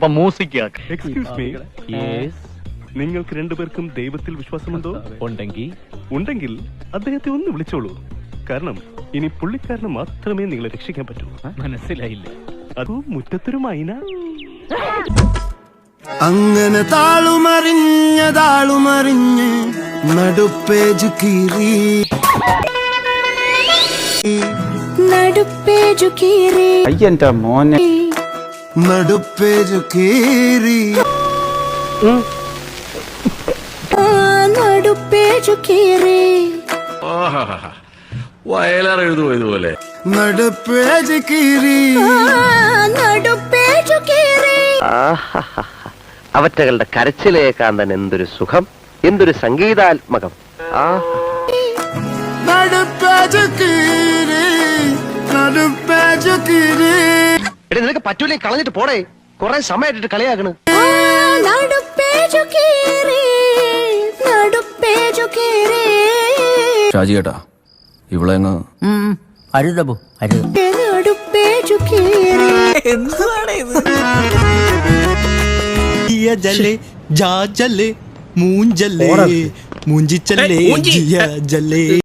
അപ്പൊ music excuse me, നിങ്ങൾക്ക് രണ്ടുപേർക്കും ദൈവത്തിൽ വിശ്വാസമുണ്ടോ? ഉണ്ടെങ്കിൽ അദ്ദേഹത്തെ ഒന്ന് വിളിച്ചോളൂ. കാരണം ഇനി പുള്ളിക്കാരന് മാത്രമേ നിങ്ങളെ രക്ഷിക്കാൻ പറ്റൂ. മനസ്സിലായില്ല. അതോ മുറ്റത്തൊരു മൈന. അങ്ങനെ താളുമറിഞ്ഞ് നടുപ്പേജ് കീറി അയ്യന്റെ മോനെ നടുപ്പേജ് കീറി നടുപ്പേജു കീറി വയലാർ എഴുതുപോയതുപോലെ നടുപ്പേജ് കീറി നടുപ്പേജു കീറി. അവറ്റകളുടെ കരച്ചിലേക്കാൻ തന്നെ എന്തൊരു സുഖം, എന്തൊരു സംഗീതാത്മകം. നടുപ്പേജ് കീറി നടുപ്പേജു കീറി. എടി നിനക്ക് പറ്റൂലേ കളഞ്ഞിട്ട് പോടേ, കൊറേ സമയമായിട്ട് കളിയാക്കണ്. നടുപ്പേജു കീറി നടുപ്പേജു കീറി. ഷാജി കേട്ടാ ഇവിടെ അരുതബു അരുത്. നടുപ്പേജു കീറി. എന്താണ് ഇത്? ജല്ലേ ജാ ജല്ലേ മൂഞ്ചല്ലേ മൂഞ്ചിച്ചല്ലേ ജിയ ജല്ലേ.